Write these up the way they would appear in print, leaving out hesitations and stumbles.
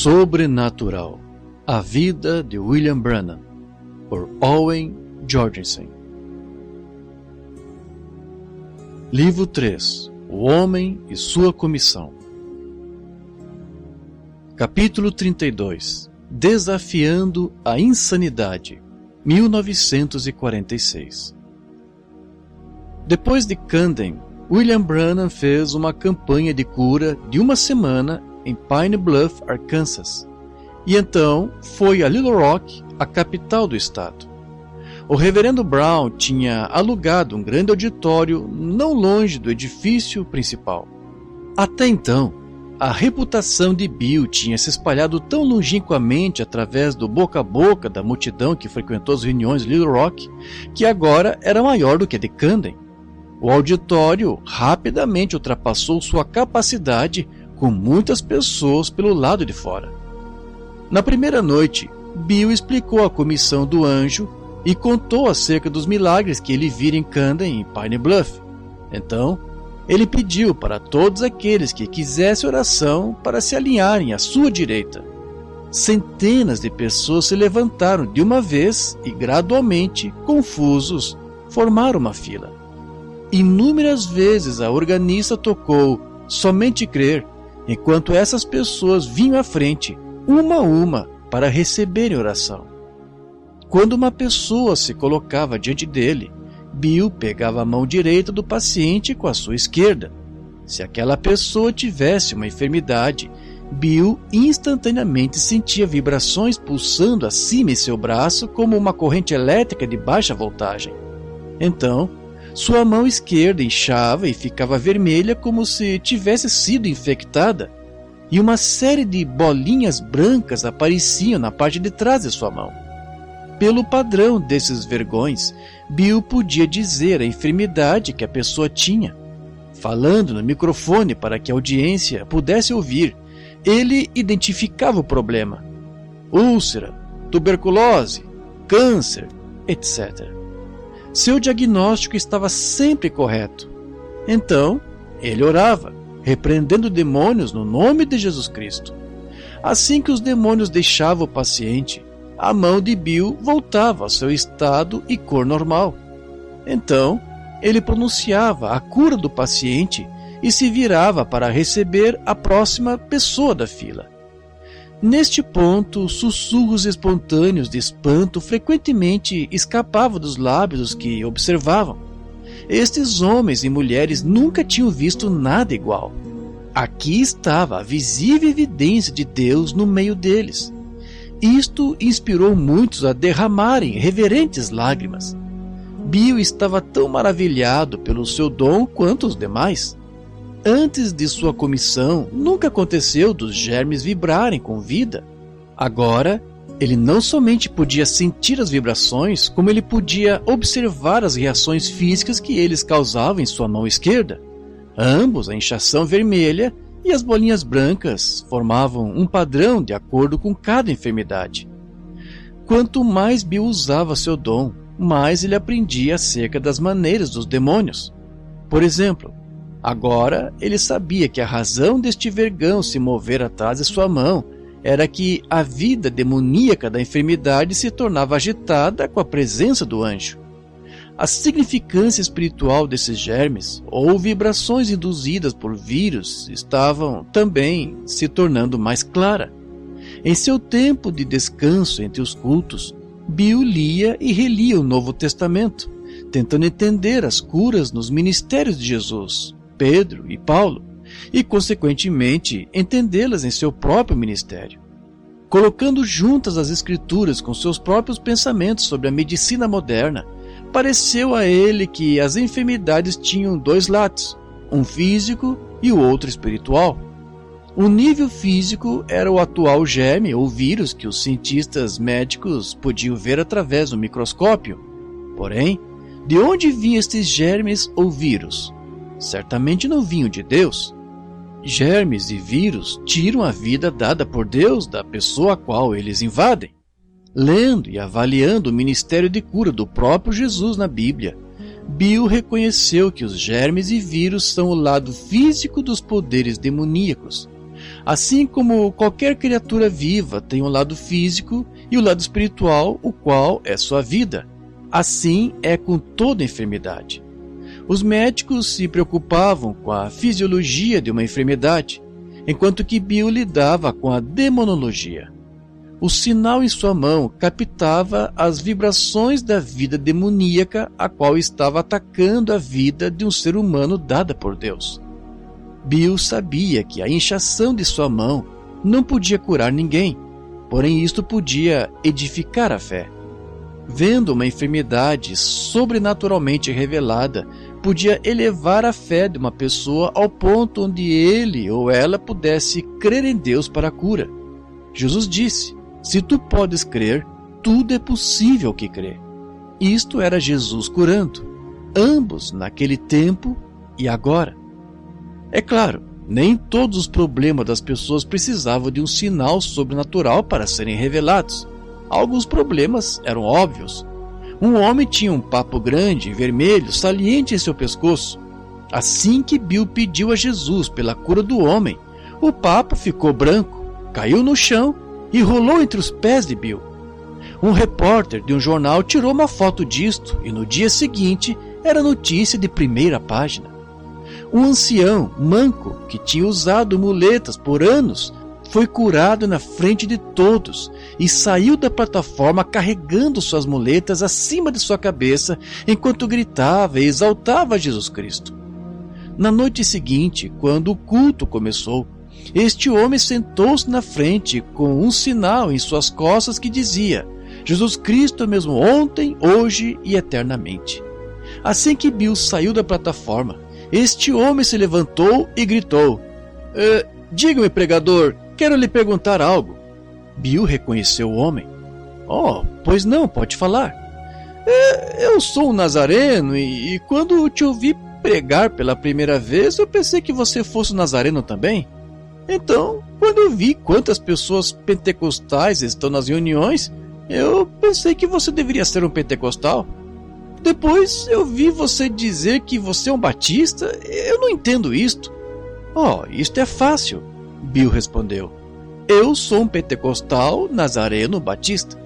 Sobrenatural. A vida de William Branham, por Owen Jorgensen. Livro 3. O Homem e Sua Comissão. Capítulo 32. Desafiando a Insanidade, 1946. Depois de Camden, William Branham fez uma campanha de cura de uma semana em Pine Bluff, Arkansas, e então foi a Little Rock, a capital do estado. O reverendo Brown tinha alugado um grande auditório não longe do edifício principal. Até então, a reputação de Bill tinha se espalhado tão longínquamente através do boca a boca da multidão que frequentou as reuniões de Little Rock, que agora era maior do que a de Camden. O auditório rapidamente ultrapassou sua capacidade, com muitas pessoas pelo lado de fora. Na primeira noite, Bill explicou a comissão do anjo e contou acerca dos milagres que ele vira em Camden e Pine Bluff. Então, ele pediu para todos aqueles que quisessem oração para se alinharem à sua direita. Centenas de pessoas se levantaram de uma vez e, gradualmente, confusos, formaram uma fila. Inúmeras vezes a organista tocou Somente Crer, enquanto essas pessoas vinham à frente, uma a uma, para receberem oração. Quando uma pessoa se colocava diante dele, Bill pegava a mão direita do paciente com a sua esquerda. Se aquela pessoa tivesse uma enfermidade, Bill instantaneamente sentia vibrações pulsando acima em seu braço como uma corrente elétrica de baixa voltagem. Então, sua mão esquerda inchava e ficava vermelha como se tivesse sido infectada, e uma série de bolinhas brancas apareciam na parte de trás de sua mão. Pelo padrão desses vergões, Bill podia dizer a enfermidade que a pessoa tinha. Falando no microfone para que a audiência pudesse ouvir, ele identificava o problema: úlcera, tuberculose, câncer, etc. Seu diagnóstico estava sempre correto. Então, ele orava, repreendendo demônios no nome de Jesus Cristo. Assim que os demônios deixavam o paciente, a mão de Bill voltava ao seu estado e cor normal. Então, ele pronunciava a cura do paciente e se virava para receber a próxima pessoa da fila. Neste ponto, sussurros espontâneos de espanto frequentemente escapavam dos lábios dos que observavam. Estes homens e mulheres nunca tinham visto nada igual. Aqui estava a visível evidência de Deus no meio deles. Isto inspirou muitos a derramarem reverentes lágrimas. Bill estava tão maravilhado pelo seu dom quanto os demais. Antes de sua comissão, nunca aconteceu dos germes vibrarem com vida. Agora, ele não somente podia sentir as vibrações, como ele podia observar as reações físicas que eles causavam em sua mão esquerda. Ambos, a inchação vermelha e as bolinhas brancas, formavam um padrão de acordo com cada enfermidade. Quanto mais Bill usava seu dom, mais ele aprendia acerca das maneiras dos demônios. Por exemplo, agora ele sabia que a razão deste vergão se mover atrás de sua mão era que a vida demoníaca da enfermidade se tornava agitada com a presença do anjo. A significância espiritual desses germes ou vibrações induzidas por vírus estavam também se tornando mais clara. Em seu tempo de descanso entre os cultos, Bill lia e relia o Novo Testamento, tentando entender as curas nos ministérios de Jesus, Pedro e Paulo, e consequentemente entendê-las em seu próprio ministério. Colocando juntas as escrituras com seus próprios pensamentos sobre a medicina moderna, pareceu a ele que as enfermidades tinham dois lados, um físico e o outro espiritual. O nível físico era o atual germe ou vírus que os cientistas médicos podiam ver através do microscópio. Porém, de onde vinham estes germes ou vírus? Certamente não vinham de Deus. Germes e vírus tiram a vida dada por Deus da pessoa a qual eles invadem. Lendo e avaliando o ministério de cura do próprio Jesus na Bíblia, Bill reconheceu que os germes e vírus são o lado físico dos poderes demoníacos. Assim como qualquer criatura viva tem um lado físico e o lado espiritual, o qual é sua vida. Assim é com toda enfermidade. Os médicos se preocupavam com a fisiologia de uma enfermidade, enquanto que Bill lidava com a demonologia. O sinal em sua mão captava as vibrações da vida demoníaca, a qual estava atacando a vida de um ser humano dada por Deus. Bill sabia que a inchação de sua mão não podia curar ninguém, porém isto podia edificar a fé. Vendo uma enfermidade sobrenaturalmente revelada, podia elevar a fé de uma pessoa ao ponto onde ele ou ela pudesse crer em Deus para a cura. Jesus disse: se tu podes crer, tudo é possível que crê. Isto era Jesus curando, ambos naquele tempo e agora. É claro, nem todos os problemas das pessoas precisavam de um sinal sobrenatural para serem revelados. Alguns problemas eram óbvios. Um homem tinha um papo grande, vermelho, saliente em seu pescoço. Assim que Bill pediu a Jesus pela cura do homem, o papo ficou branco, caiu no chão e rolou entre os pés de Bill. Um repórter de um jornal tirou uma foto disto e no dia seguinte era notícia de primeira página. Um ancião, manco, que tinha usado muletas por anos, foi curado na frente de todos e saiu da plataforma carregando suas muletas acima de sua cabeça enquanto gritava e exaltava Jesus Cristo. Na noite seguinte, quando o culto começou, este homem sentou-se na frente com um sinal em suas costas que dizia: Jesus Cristo é o mesmo ontem, hoje e eternamente. Assim que Bill saiu da plataforma, este homem se levantou e gritou: diga-me, pregador, quero lhe perguntar algo. Bill reconheceu o homem. Oh, pois não, pode falar. Eu sou um nazareno e quando te ouvi pregar pela primeira vez, eu pensei que você fosse um nazareno também. Então, quando eu vi quantas pessoas pentecostais estão nas reuniões, eu pensei que você deveria ser um pentecostal. Depois eu vi você dizer que você é um batista. Eu não entendo isto. Oh, isto é fácil, Bill respondeu. Eu sou um pentecostal nazareno batista.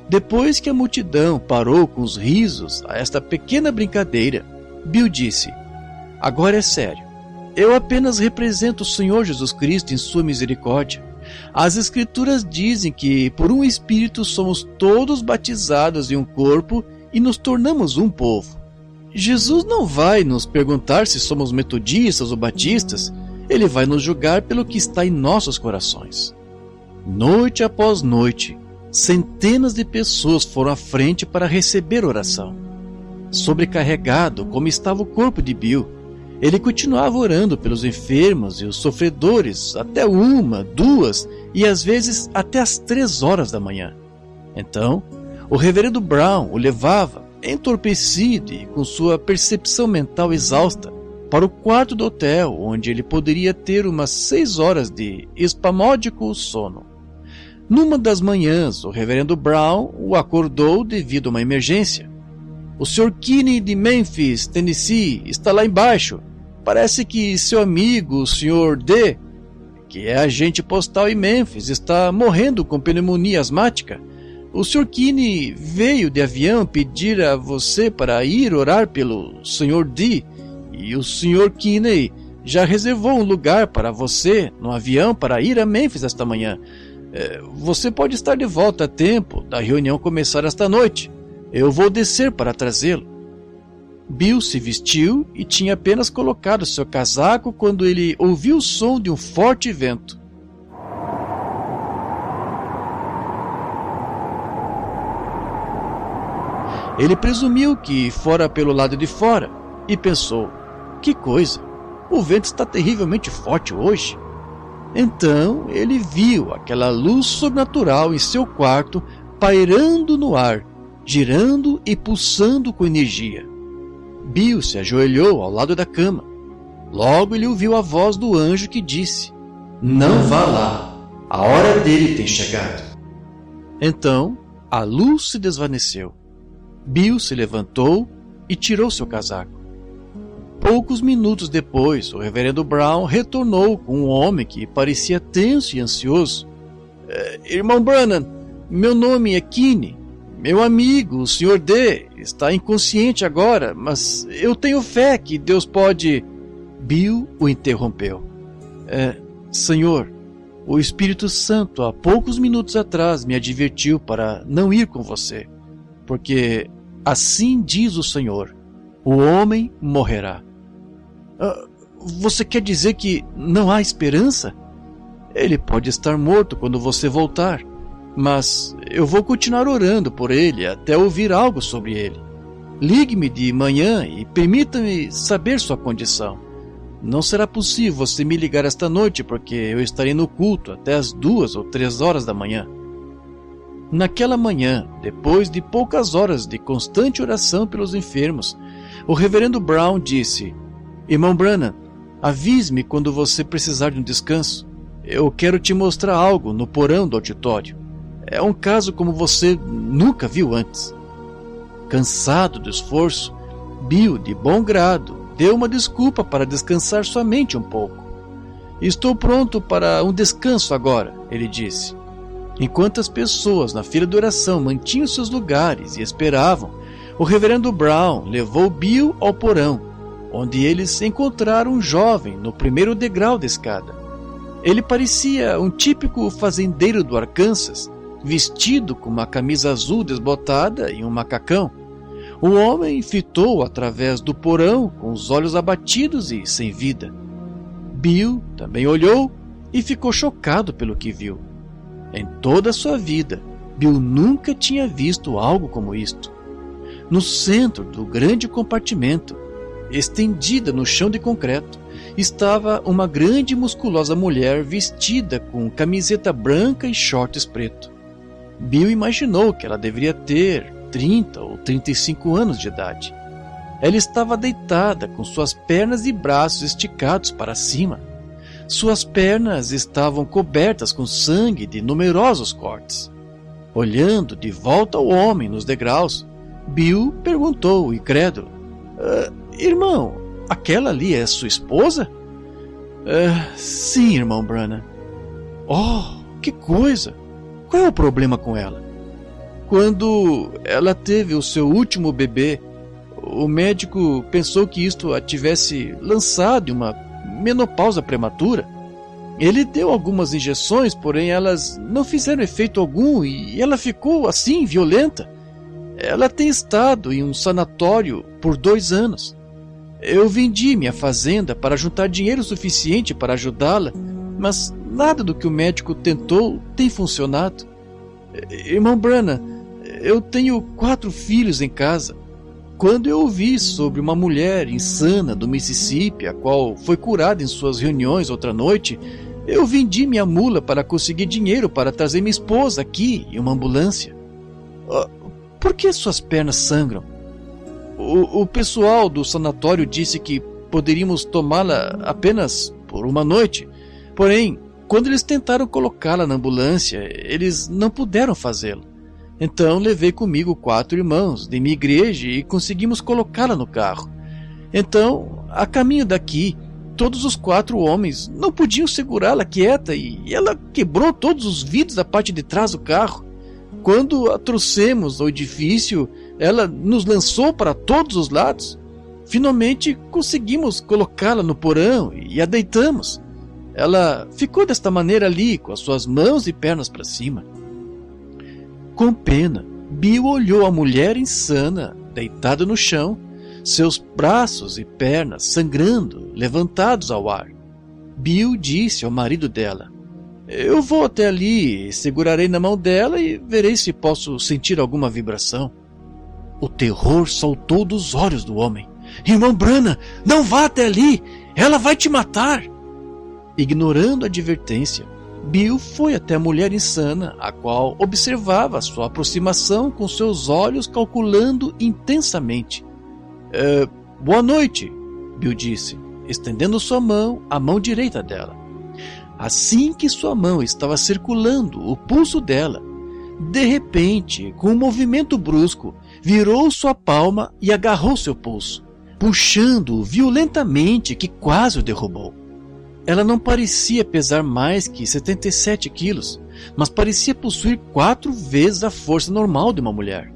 Depois que a multidão parou com os risos a esta pequena brincadeira, Bill disse: agora é sério. Eu apenas represento o Senhor Jesus Cristo em sua misericórdia. As Escrituras dizem que por um Espírito somos todos batizados em um corpo e nos tornamos um povo. Jesus não vai nos perguntar se somos metodistas ou batistas. Ele vai nos julgar pelo que está em nossos corações. Noite após noite, centenas de pessoas foram à frente para receber oração. Sobrecarregado como estava o corpo de Bill, ele continuava orando pelos enfermos e os sofredores até 1, 2 e às vezes até as 3 horas da manhã. Então, o reverendo Brown o levava, entorpecido e com sua percepção mental exausta, para o quarto do hotel, onde ele poderia ter umas 6 horas de espasmódico sono. Numa das manhãs, o reverendo Brown o acordou devido a uma emergência. O Sr. Kinney de Memphis, Tennessee, está lá embaixo. Parece que seu amigo, o Sr. D., que é agente postal em Memphis, está morrendo com pneumonia asmática. O Sr. Kinney veio de avião pedir a você para ir orar pelo Sr. D. E o Sr. Kinney já reservou um lugar para você no avião para ir a Memphis esta manhã. Você pode estar de volta a tempo da reunião começar esta noite. Eu vou descer para trazê-lo. Bill se vestiu e tinha apenas colocado seu casaco quando ele ouviu o som de um forte vento. Ele presumiu que fora pelo lado de fora e pensou: que coisa, o vento está terrivelmente forte hoje. Então ele viu aquela luz sobrenatural em seu quarto pairando no ar, girando e pulsando com energia. Bill se ajoelhou ao lado da cama. Logo ele ouviu a voz do anjo que disse: não vá lá, a hora dele tem chegado. Então a luz se desvaneceu. Bill se levantou e tirou seu casaco. Poucos minutos depois, o reverendo Brown retornou com um homem que parecia tenso e ansioso. Irmão Branham, meu nome é Kinney. Meu amigo, o Sr. D, está inconsciente agora, mas eu tenho fé que Deus pode... Bill o interrompeu. Senhor, o Espírito Santo há poucos minutos atrás me advertiu para não ir com você, porque assim diz o Senhor, o homem morrerá. Você quer dizer que não há esperança? Ele pode estar morto quando você voltar, mas eu vou continuar orando por ele até ouvir algo sobre ele. Ligue-me de manhã e permita-me saber sua condição. Não será possível você me ligar esta noite porque eu estarei no culto até as 2 ou 3 horas da manhã. Naquela manhã, depois de poucas horas de constante oração pelos enfermos, o reverendo Brown disse: Irmão Branham, avise-me quando você precisar de um descanso. Eu quero te mostrar algo no porão do auditório. É um caso como você nunca viu antes. Cansado do esforço, Bill, de bom grado, deu uma desculpa para descansar sua mente um pouco. Estou pronto para um descanso agora, ele disse. Enquanto as pessoas na fila de oração mantinham seus lugares e esperavam, o reverendo Brown levou Bill ao porão, onde eles encontraram um jovem no primeiro degrau da escada. Ele parecia um típico fazendeiro do Arkansas, vestido com uma camisa azul desbotada e um macacão. O homem fitou através do porão com os olhos abatidos e sem vida. Bill também olhou e ficou chocado pelo que viu. Em toda a sua vida, Bill nunca tinha visto algo como isto. No centro do grande compartimento, estendida no chão de concreto, estava uma grande e musculosa mulher vestida com camiseta branca e shorts preto. Bill imaginou que ela deveria ter 30 ou 35 anos de idade. Ela estava deitada com suas pernas e braços esticados para cima. Suas pernas estavam cobertas com sangue de numerosos cortes. Olhando de volta ao homem nos degraus, Bill perguntou, incrédulo: Irmão, aquela ali é sua esposa? Sim, irmão Branham. Oh, que coisa! Qual é o problema com ela? Quando ela teve o seu último bebê, o médico pensou que isto a tivesse lançado em uma menopausa prematura. Ele deu algumas injeções, porém elas não fizeram efeito algum e ela ficou assim, violenta. Ela tem estado em um sanatório por 2 anos. Eu vendi minha fazenda para juntar dinheiro suficiente para ajudá-la, mas nada do que o médico tentou tem funcionado. Irmão Branham, eu tenho 4 filhos em casa. Quando eu ouvi sobre uma mulher insana do Mississippi, a qual foi curada em suas reuniões outra noite, eu vendi minha mula para conseguir dinheiro para trazer minha esposa aqui em uma ambulância. Por que suas pernas sangram? O pessoal do sanatório disse que poderíamos tomá-la apenas por uma noite. Porém, quando eles tentaram colocá-la na ambulância, eles não puderam fazê-lo. Então levei comigo 4 irmãos de minha igreja e conseguimos colocá-la no carro. Então, a caminho daqui, todos os 4 homens não podiam segurá-la quieta e ela quebrou todos os vidros da parte de trás do carro. Quando a trouxemos ao edifício, ela nos lançou para todos os lados. Finalmente conseguimos colocá-la no porão e a deitamos. Ela ficou desta maneira ali, com as suas mãos e pernas para cima. Com pena, Bill olhou a mulher insana, deitada no chão, seus braços e pernas sangrando, levantados ao ar. Bill disse ao marido dela: Eu vou até ali, segurarei na mão dela e verei se posso sentir alguma vibração. O terror saltou dos olhos do homem. Irmão Branham, não vá até ali! Ela vai te matar! Ignorando a advertência, Bill foi até a mulher insana, a qual observava sua aproximação com seus olhos, calculando intensamente. Boa noite, Bill disse, estendendo sua mão à mão direita dela. Assim que sua mão estava circulando o pulso dela, de repente, com um movimento brusco, virou sua palma e agarrou seu pulso. puxando-o violentamente que quase o derrubou. Ela não parecia pesar mais que 77 quilos, mas parecia possuir 4 vezes a força normal de uma mulher.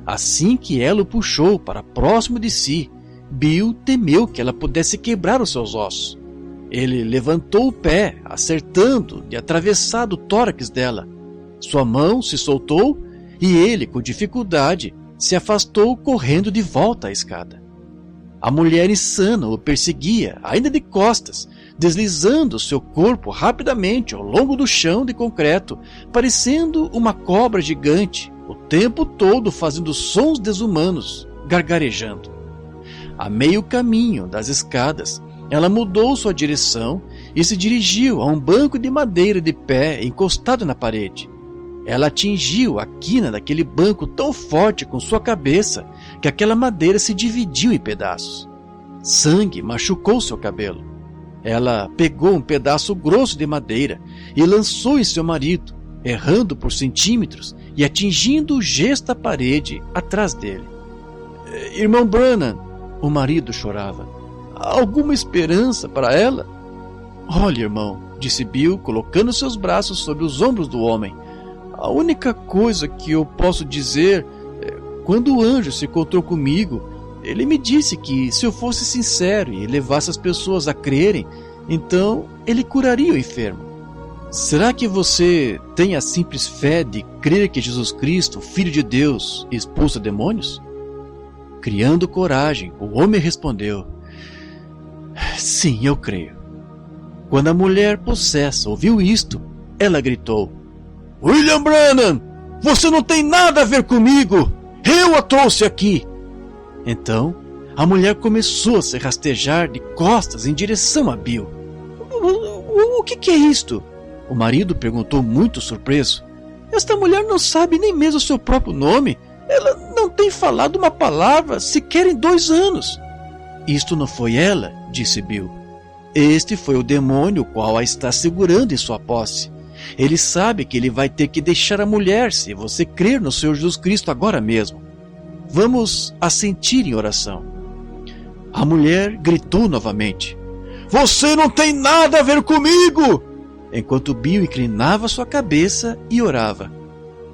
Assim que ela o puxou para próximo de si, Bill temeu que ela pudesse quebrar os seus ossos. Ele levantou o pé, acertando de atravessado o tórax dela. Sua mão se soltou e ele, com dificuldade, se afastou correndo de volta à escada. A mulher insana o perseguia, ainda de costas, deslizando seu corpo rapidamente ao longo do chão de concreto, parecendo uma cobra gigante, o tempo todo fazendo sons desumanos, gargarejando. A meio caminho das escadas, ela mudou sua direção e se dirigiu a um banco de madeira de pé encostado na parede. Ela atingiu a quina daquele banco tão forte com sua cabeça que aquela madeira se dividiu em pedaços. Sangue machucou seu cabelo. Ela pegou um pedaço grosso de madeira e lançou em seu marido, errando por centímetros e atingindo o gesso da parede atrás dele. Irmão Branham, o marido chorava. Há alguma esperança para ela? Olha, irmão, disse Bill, colocando seus braços sobre os ombros do homem. A única coisa que eu posso dizer é, quando o anjo se encontrou comigo, ele me disse que se eu fosse sincero e levasse as pessoas a crerem, então ele curaria o enfermo. Será que você tem a simples fé de crer que Jesus Cristo, Filho de Deus, expulsa demônios? Criando coragem, o homem respondeu: Sim, eu creio. Quando a mulher possessa ouviu isto, ela gritou: William Branham, você não tem nada a ver comigo! Eu a trouxe aqui! Então, a mulher começou a se rastejar de costas em direção a Bill. O que é isto? O marido perguntou muito surpreso. Esta mulher não sabe nem mesmo o seu próprio nome. Ela não tem falado uma palavra sequer em 2 anos. Isto não foi ela, disse Bill. Este foi o demônio qual a está segurando em sua posse. Ele sabe que ele vai ter que deixar a mulher se você crer no Senhor Jesus Cristo agora mesmo. Vamos assentir em oração. A mulher gritou novamente: Você não tem nada a ver comigo! Enquanto Bill inclinava sua cabeça e orava: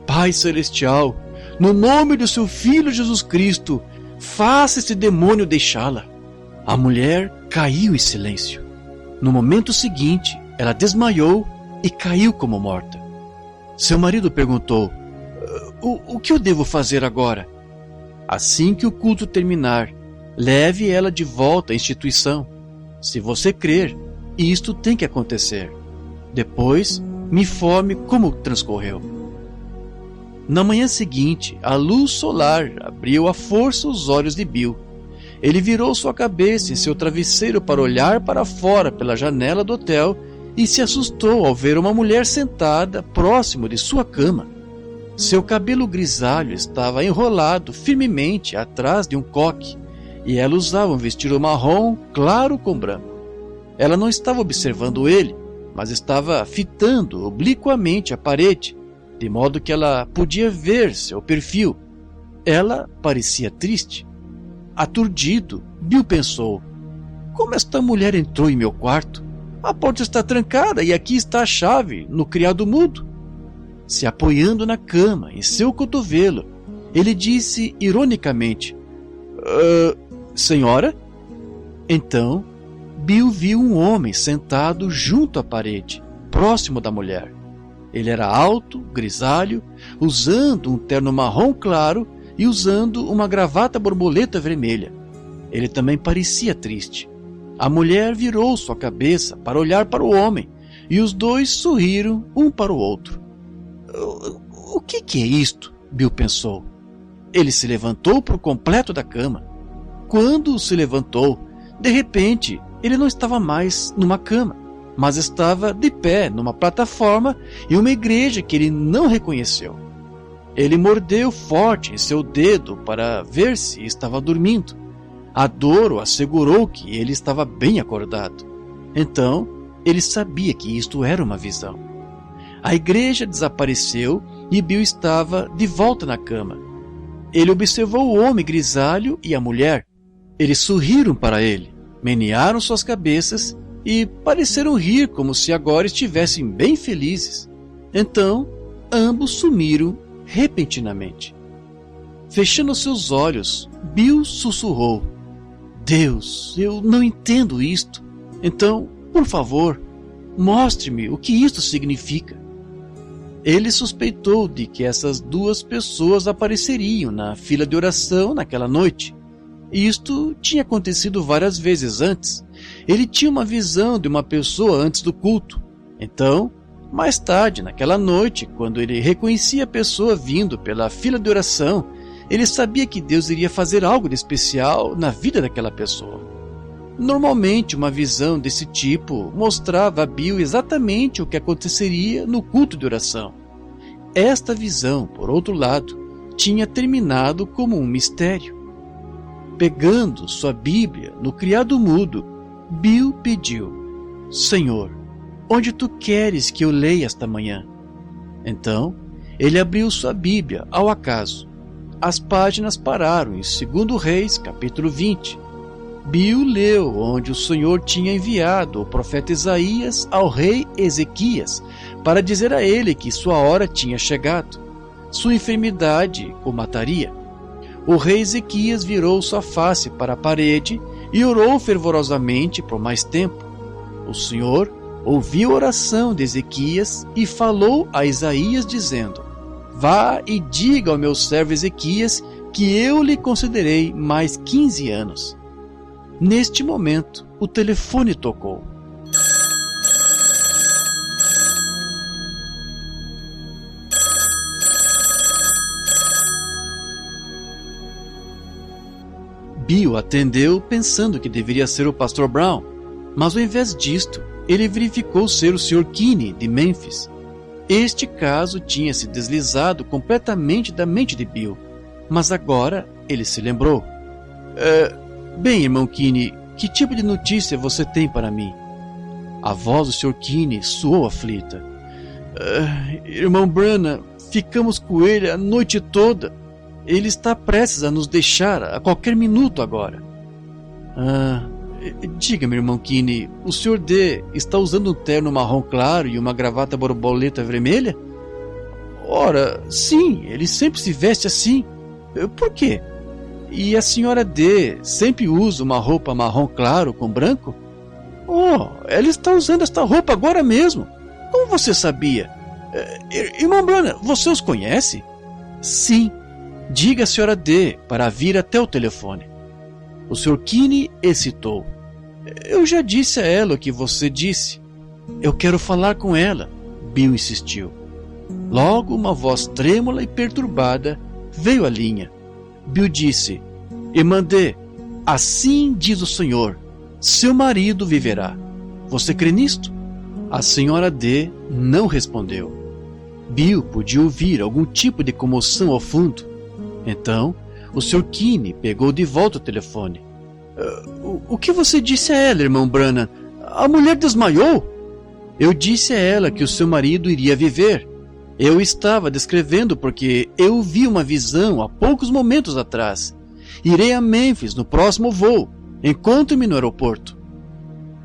Pai Celestial, no nome do seu Filho Jesus Cristo, faça esse demônio deixá-la. A mulher caiu em silêncio. No momento seguinte, ela desmaiou e caiu como morta. Seu marido perguntou: O que eu devo fazer agora? Assim que o culto terminar, leve ela de volta à instituição. Se você crer, isto tem que acontecer. Depois, me informe como transcorreu. Na manhã seguinte, a luz solar abriu à força os olhos de Bill. Ele virou sua cabeça em seu travesseiro para olhar para fora pela janela do hotel e se assustou ao ver uma mulher sentada próximo de sua cama. Seu cabelo grisalho estava enrolado firmemente atrás de um coque e ela usava um vestido marrom claro com branco. Ela não estava observando ele, mas estava fitando obliquamente a parede, de modo que ela podia ver seu perfil. Ela parecia triste. Aturdido, Bill pensou: Como esta mulher entrou em meu quarto? A porta está trancada e aqui está a chave no criado mudo. Se apoiando na cama, em seu cotovelo, ele disse ironicamente: Senhora? Então, Bill viu um homem sentado junto à parede, próximo da mulher. Ele era alto, grisalho, usando um terno marrom claro e usando uma gravata borboleta vermelha. Ele também parecia triste. A mulher virou sua cabeça para olhar para o homem e os dois sorriram um para o outro. O que é isto? Bill pensou. Ele se levantou por completo da cama. Quando se levantou, de repente, ele não estava mais numa cama, mas estava de pé numa plataforma em uma igreja que ele não reconheceu. Ele mordeu forte em seu dedo para ver se estava dormindo. A dor o assegurou que ele estava bem acordado. Então, ele sabia que isto era uma visão. A igreja desapareceu e Bill estava de volta na cama. Ele observou o homem grisalho e a mulher. Eles sorriram para ele, menearam suas cabeças e pareceram rir como se agora estivessem bem felizes. Então, ambos sumiram repentinamente. Fechando seus olhos, Bill sussurrou: Deus, eu não entendo isto. Então, por favor, mostre-me o que isto significa. Ele suspeitou de que essas duas pessoas apareceriam na fila de oração naquela noite. Isto tinha acontecido várias vezes antes. Ele tinha uma visão de uma pessoa antes do culto. Então, mais tarde, naquela noite, quando ele reconhecia a pessoa vindo pela fila de oração, ele sabia que Deus iria fazer algo de especial na vida daquela pessoa. Normalmente, uma visão desse tipo mostrava a Bill exatamente o que aconteceria no culto de oração. Esta visão, por outro lado, tinha terminado como um mistério. Pegando sua Bíblia no criado mudo, Bill pediu: Senhor, onde tu queres que eu leia esta manhã? Então, ele abriu sua Bíblia ao acaso. As páginas pararam em 2 Reis, capítulo 20. Bill leu onde o Senhor tinha enviado o profeta Isaías ao rei Ezequias para dizer a ele que sua hora tinha chegado. Sua enfermidade o mataria. O rei Ezequias virou sua face para a parede e orou fervorosamente por mais tempo. O Senhor ouviu a oração de Ezequias e falou a Isaías dizendo: Vá e diga ao meu servo Ezequias que eu lhe concederei mais 15 anos. Neste momento, o telefone tocou. Bill atendeu pensando que deveria ser o Pastor Brown, mas ao invés disto, ele verificou ser o Sr. Kinney de Memphis. Este caso tinha se deslizado completamente da mente de Bill, mas agora ele se lembrou. Bem, irmão Kinney, que tipo de notícia você tem para mim? A voz do Sr. Kinney soou aflita. Irmão Branham, ficamos com ele a noite toda. Ele está prestes a nos deixar a qualquer minuto agora. Diga-me, irmão Kinney, o Sr. D está usando um terno marrom claro e uma gravata borboleta vermelha? Ora, sim, ele sempre se veste assim. Por quê? E a senhora D sempre usa uma roupa marrom claro com branco? Oh, ela está usando esta roupa agora mesmo. Como você sabia? Irmão Branham, você os conhece? Sim. Diga à senhora D para vir até o telefone. O Sr. Kinney hesitou. Eu já disse a ela o que você disse. Eu quero falar com ela, Bill insistiu. Logo, uma voz trêmula e perturbada veio à linha. Bill disse: Irmã D, assim diz o Senhor, seu marido viverá. Você crê nisto? A senhora D não respondeu. Bill podia ouvir algum tipo de comoção ao fundo. Então, o Sr. Kinney pegou de volta o telefone. O que você disse a ela, irmão Branham? A mulher desmaiou? Eu disse a ela que o seu marido iria viver. Eu estava descrevendo porque eu vi uma visão há poucos momentos atrás. Irei a Memphis no próximo voo. Encontre-me no aeroporto.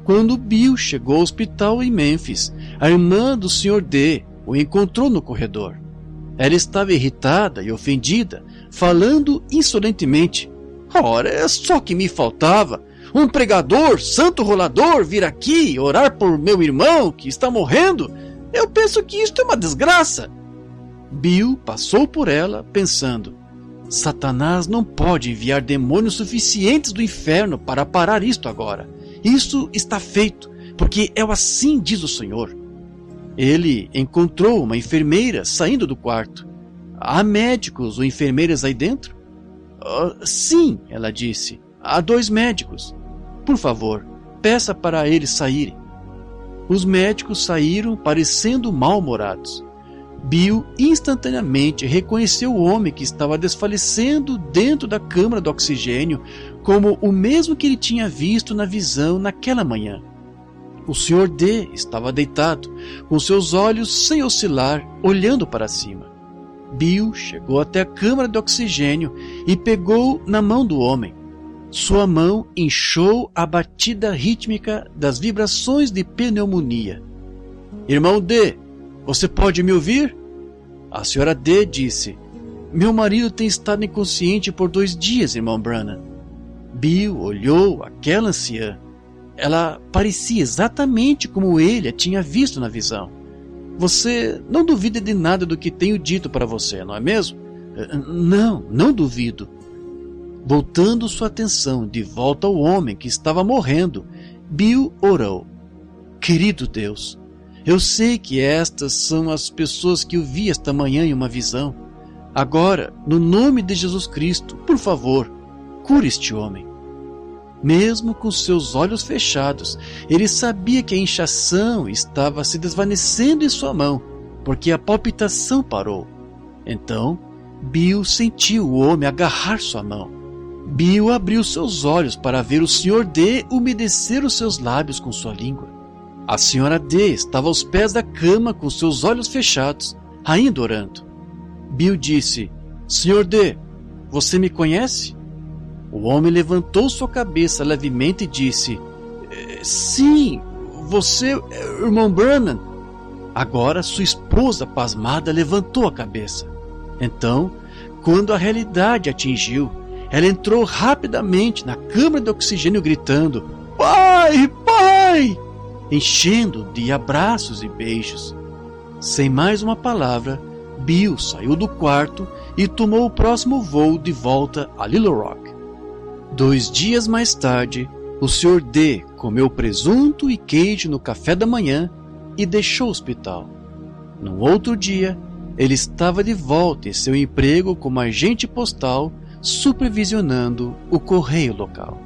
Quando Bill chegou ao hospital em Memphis, a irmã do Sr. D o encontrou no corredor. Ela estava irritada e ofendida, falando insolentemente: Ora, é só que me faltava. Um pregador, santo rolador, vir aqui orar por meu irmão que está morrendo? Eu penso que isto é uma desgraça. Bill passou por ela, pensando: Satanás não pode enviar demônios suficientes do inferno para parar isto agora. Isso está feito, porque é assim diz o Senhor. Ele encontrou uma enfermeira saindo do quarto. Há médicos ou enfermeiras aí dentro? Sim, ela disse. Há 2 médicos. Por favor, peça para eles saírem. Os médicos saíram parecendo mal-humorados. Bill instantaneamente reconheceu o homem que estava desfalecendo dentro da câmara de oxigênio como o mesmo que ele tinha visto na visão naquela manhã. O Sr. D estava deitado, com seus olhos sem oscilar, olhando para cima. Bill chegou até a câmara de oxigênio e pegou na mão do homem. Sua mão inchou à batida rítmica das vibrações de pneumonia. Irmão D, você pode me ouvir? A senhora D disse: meu marido tem estado inconsciente por 2 dias, irmão Branham. Bill olhou aquela anciã. Ela parecia exatamente como ele a tinha visto na visão. Você não duvida de nada do que tenho dito para você, não é mesmo? Não duvido. Voltando sua atenção de volta ao homem que estava morrendo, Bill orou. Querido Deus, eu sei que estas são as pessoas que eu vi esta manhã em uma visão. Agora, no nome de Jesus Cristo, por favor, cure este homem. Mesmo com seus olhos fechados, ele sabia que a inchação estava se desvanecendo em sua mão, porque a palpitação parou. Então, Bill sentiu o homem agarrar sua mão. Bill abriu seus olhos para ver o Sr. D umedecer os seus lábios com sua língua. A Sra. D estava aos pés da cama com seus olhos fechados, ainda orando. Bill disse: Sr. D, você me conhece? O homem levantou sua cabeça levemente e disse: sim, você, irmão Branham. Agora sua esposa, pasmada, levantou a cabeça. Então, quando a realidade atingiu, ela entrou rapidamente na câmara de oxigênio gritando: Pai, pai! Enchendo de abraços e beijos. Sem mais uma palavra, Bill saiu do quarto e tomou o próximo voo de volta a Little Rock. 2 dias mais tarde, o Sr. D comeu presunto e queijo no café da manhã e deixou o hospital. No outro dia, ele estava de volta em seu emprego como agente postal, supervisionando o correio local.